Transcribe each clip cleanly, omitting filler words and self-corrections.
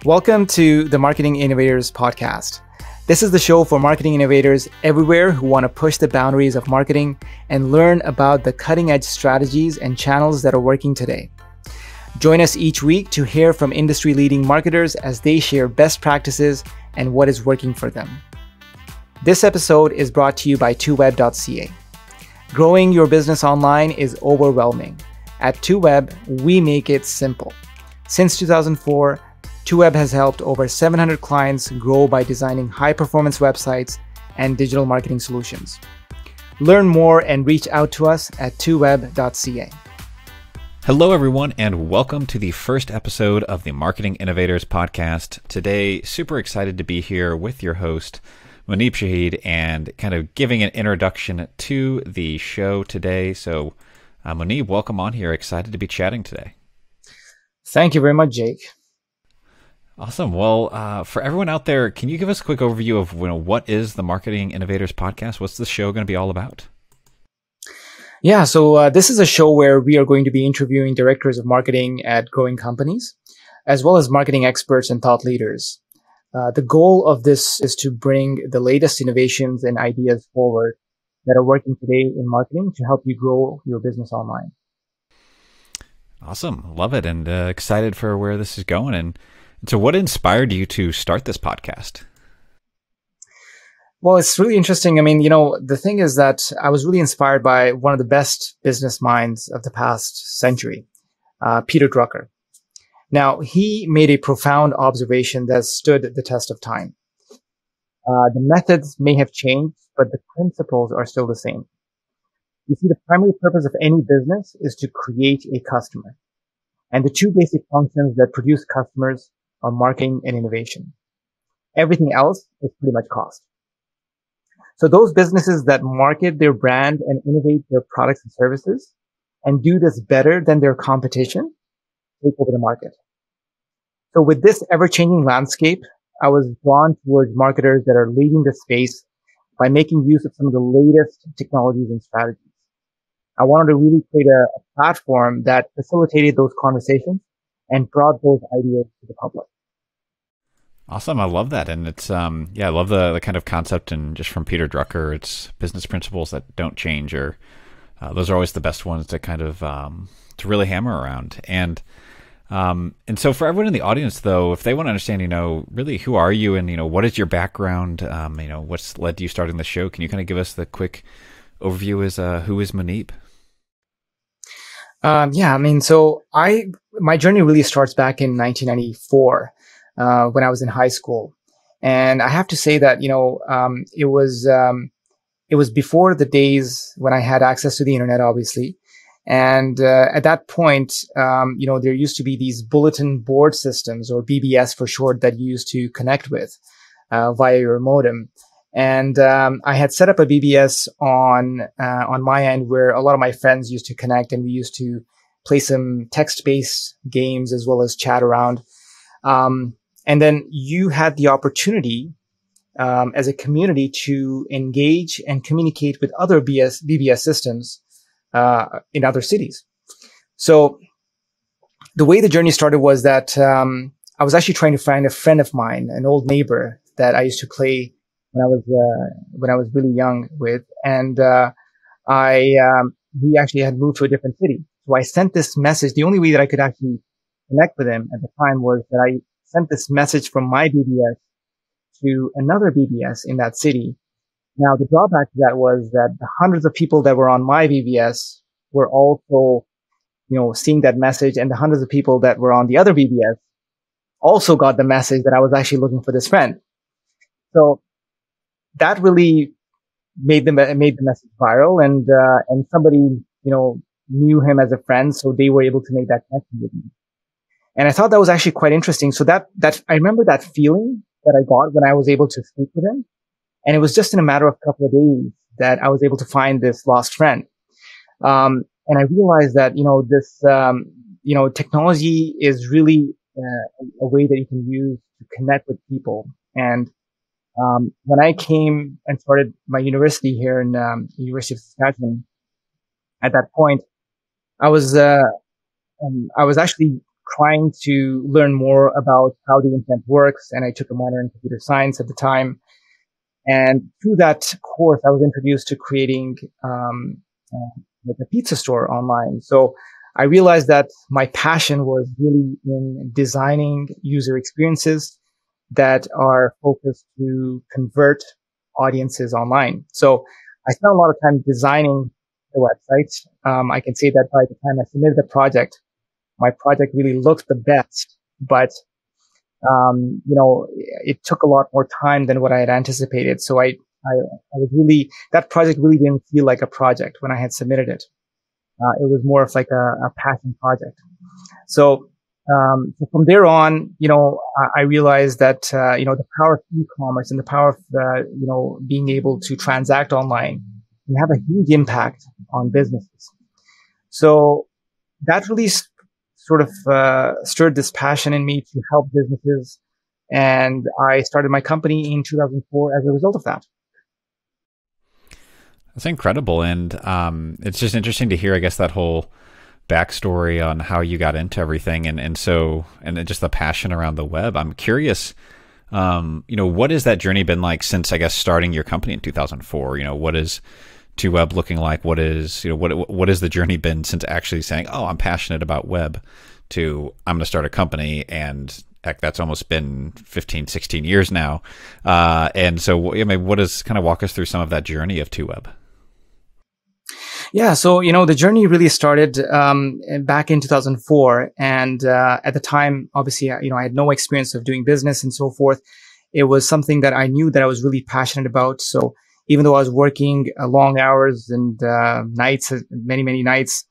Welcome to the Marketing Innovators podcast. This is the show for marketing innovators everywhere who want to push the boundaries of marketing and learn about the cutting-edge strategies and channels that are working today. Join us each week to hear from industry-leading marketers as they share best practices and what is working for them. This episode is brought to you by 2web.ca. Growing your business online is overwhelming. At 2web, we make it simple. Since 2004, 2web has helped over 700 clients grow by designing high-performance websites and digital marketing solutions. Learn more and reach out to us at 2web.ca. Hello, everyone, and welcome to the first episode of the Marketing Innovators podcast. Today, super excited to be here with your host, Mouneeb Shahid, and kind of giving an introduction to the show today. So, Mouneeb, welcome on here. Excited to be chatting today. Thank you very much, Jake. Awesome. Well, for everyone out there, can you give us a quick overview of what is the Marketing Innovators podcast? What's the show going to be all about? Yeah, so this is a show where we are going to be interviewing directors of marketing at growing companies, as well as marketing experts and thought leaders. The goal of this is to bring the latest innovations and ideas forward that are working today in marketing to help you grow your business online. Awesome. Love it. And excited for where this is going. And so what inspired you to start this podcast? Well, it's really interesting. I mean, the thing is that I was really inspired by one of the best business minds of the past century, Peter Drucker. Now, he made a profound observation that stood the test of time. The methods may have changed, but the principles are still the same. You see, the primary purpose of any business is to create a customer. And the two basic functions that produce customers are marketing and innovation. Everything else is pretty much cost. So those businesses that market their brand and innovate their products and services and do this better than their competition take over the market. So with this ever-changing landscape, I was drawn towards marketers that are leading the space by making use of some of the latest technologies and strategies. I wanted to really create a platform that facilitated those conversations and brought those ideas to the public. Awesome. I love that. And it's, I love the kind of concept, and just from Peter Drucker, it's business principles that don't change, or those are always the best ones to kind of, to really hammer around. And so for everyone in the audience, though, if they want to understand, really who are you and, what is your background, what's led to you starting the show, can you kind of give us the quick overview as who is Mouneeb? So my journey really starts back in 1994 when I was in high school, and I have to say that it was before the days when I had access to the internet, obviously, and at that point, there used to be these bulletin board systems, or BBS for short, that you used to connect with via your modem. And I had set up a BBS on my end where a lot of my friends used to connect, and we used to play some text-based games as well as chat around. And then you had the opportunity as a community to engage and communicate with other BBS systems in other cities. So the way the journey started was that I was actually trying to find a friend of mine, an old neighbor that I used to play when I was really young with, and he actually had moved to a different city. So I sent this message. The only way that I could actually connect with him at the time was that I sent this message from my BBS to another BBS in that city. Now, the drawback to that was that the hundreds of people that were on my BBS were also, seeing that message, and the hundreds of people that were on the other BBS also got the message that I was actually looking for this friend. So that really made the message viral, and somebody knew him as a friend, so they were able to make that connection with me. And I thought that was actually quite interesting. So that I remember that feeling that I got when I was able to speak with him, and it was just in a matter of a couple of days that I was able to find this lost friend. And I realized that this technology is really a way that you can use to connect with people. And when I came and started my university here in University of Saskatchewan, at that point, I was actually trying to learn more about how the internet works, and I took a minor in computer science at the time. And through that course, I was introduced to creating like a pizza store online. So I realized that my passion was really in designing user experiences that are focused to convert audiences online. So I spent a lot of time designing the website. I can say that by the time I submitted the project, my project really looked the best, but it took a lot more time than what I had anticipated. So I was really, that project really didn't feel like a project when I had submitted it. It was more of like a passion project. So from there on, I realized that, the power of e-commerce and the power of, being able to transact online can have a huge impact on businesses. So that really sort of stirred this passion in me to help businesses. And I started my company in 2004 as a result of that. That's incredible. And it's just interesting to hear, I guess, that whole backstory on how you got into everything and just the passion around the web. I'm curious, what has that journey been like since, I guess, starting your company in 2004? What is 2Web looking like? What is, what has the journey been since actually saying, oh, I'm passionate about web, to I'm going to start a company? And heck, that's almost been 15, 16 years now. And so, what is, kind of walk us through some of that journey of 2Web? Yeah, so the journey really started back in 2004, and at the time, obviously, I had no experience of doing business and so forth. It was something that I knew that I was really passionate about. So even though I was working long hours and nights, many nights,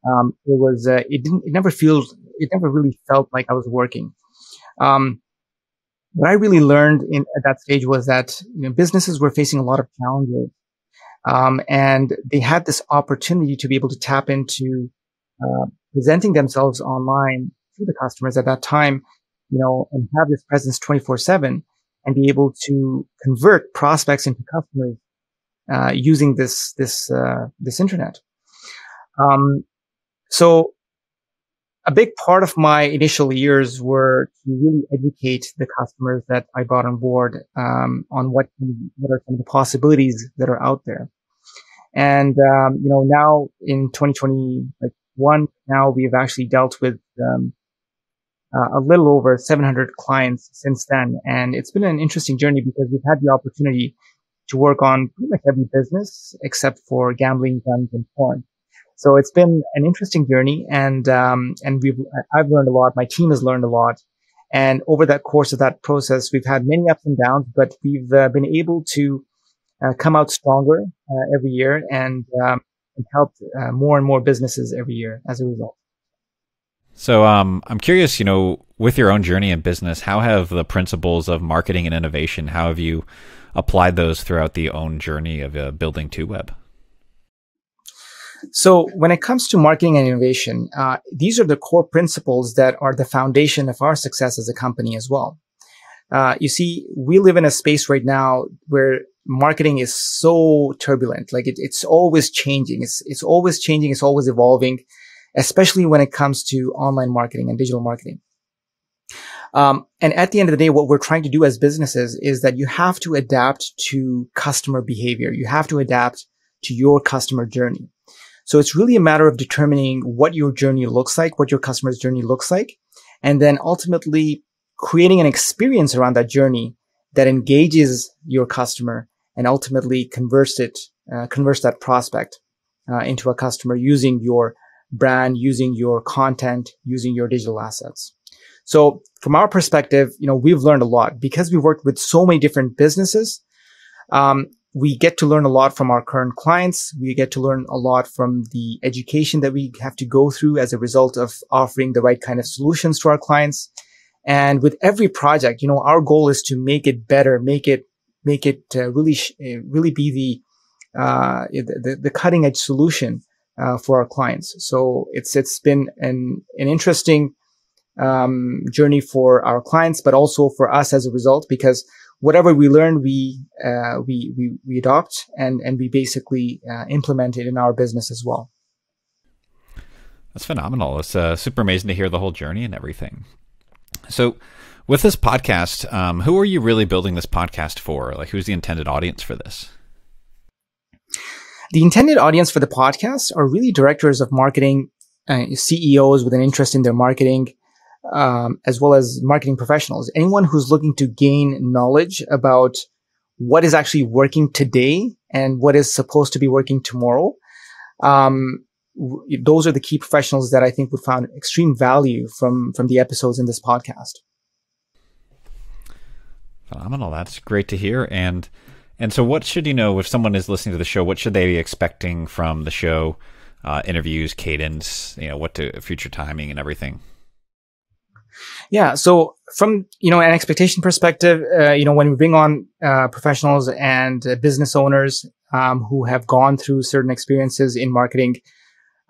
it never really felt like I was working. What I really learned at that stage was that businesses were facing a lot of challenges. And they had this opportunity to be able to tap into presenting themselves online to the customers at that time, and have this presence 24/7 and be able to convert prospects into customers using this internet. So a big part of my initial years were to really educate the customers that I brought on board on what are some of the possibilities that are out there. And now in 2021, now we've actually dealt with a little over 700 clients since then, and it's been an interesting journey because we've had the opportunity to work on pretty much every business except for gambling, guns, and porn. So it's been an interesting journey, and I've learned a lot. My team has learned a lot, and over that course of that process, we've had many ups and downs, but we've been able to come out stronger every year, and helped more and more businesses every year as a result. So I'm curious, with your own journey in business, how have the principles of marketing and innovation, how have you applied those throughout the own journey of building 2Web? So when it comes to marketing and innovation, these are the core principles that are the foundation of our success as a company as well. You see, we live in a space right now where marketing is so turbulent. Like it's always changing. It's always changing. It's always evolving, especially when it comes to online marketing and digital marketing. And at the end of the day, what we're trying to do as businesses is that you have to adapt to customer behavior. You have to adapt to your customer journey. So it's really a matter of determining what your journey looks like, what your customer's journey looks like, and then ultimately creating an experience around that journey that engages your customer and ultimately converts that prospect into a customer using your brand, using your content, using your digital assets. So from our perspective, we've learned a lot because we worked with so many different businesses. We get to learn a lot from our current clients. We get to learn a lot from the education that we have to go through as a result of offering the right kind of solutions to our clients. And with every project, our goal is to make it better, make it really be the cutting edge solution for our clients. So it's been an interesting journey for our clients, but also for us as a result, because whatever we learn, we adopt and we basically implement it in our business as well. That's phenomenal. It's super amazing to hear the whole journey and everything. So with this podcast, who are you really building this podcast for? Like, who's the intended audience for this? The intended audience for the podcast are really directors of marketing, CEOs with an interest in their marketing, as well as marketing professionals. Anyone who's looking to gain knowledge about what is actually working today and what is supposed to be working tomorrow. Those are the key professionals that I think would find extreme value from the episodes in this podcast. Phenomenal. That's great to hear. And so what should if someone is listening to the show, what should they be expecting from the show? Interviews, cadence, what to future timing and everything. Yeah. So from, an expectation perspective, when we bring on professionals and business owners who have gone through certain experiences in marketing,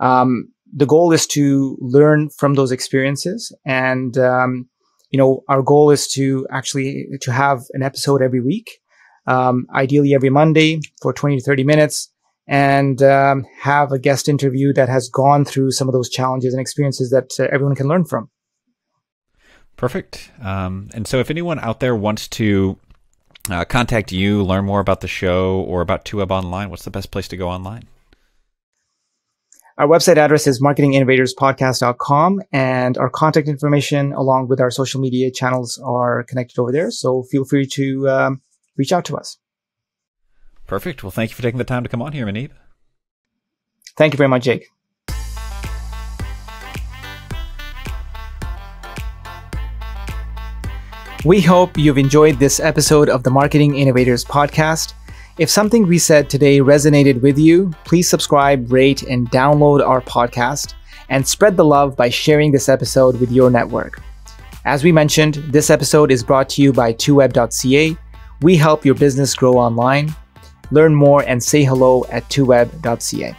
the goal is to learn from those experiences. And, our goal is to have an episode every week, ideally every Monday for 20 to 30 minutes, and have a guest interview that has gone through some of those challenges and experiences that everyone can learn from. Perfect. And so if anyone out there wants to contact you, learn more about the show or about 2Web Online, what's the best place to go online? Our website address is marketinginnovatorspodcast.com, and our contact information along with our social media channels are connected over there. So feel free to reach out to us. Perfect. Well, thank you for taking the time to come on here, Mouneeb. Thank you very much, Jake. We hope you've enjoyed this episode of the Marketing Innovators podcast. If something we said today resonated with you, please subscribe, rate, and download our podcast, and spread the love by sharing this episode with your network. As we mentioned, this episode is brought to you by 2web.ca. We help your business grow online. Learn more and say hello at 2web.ca.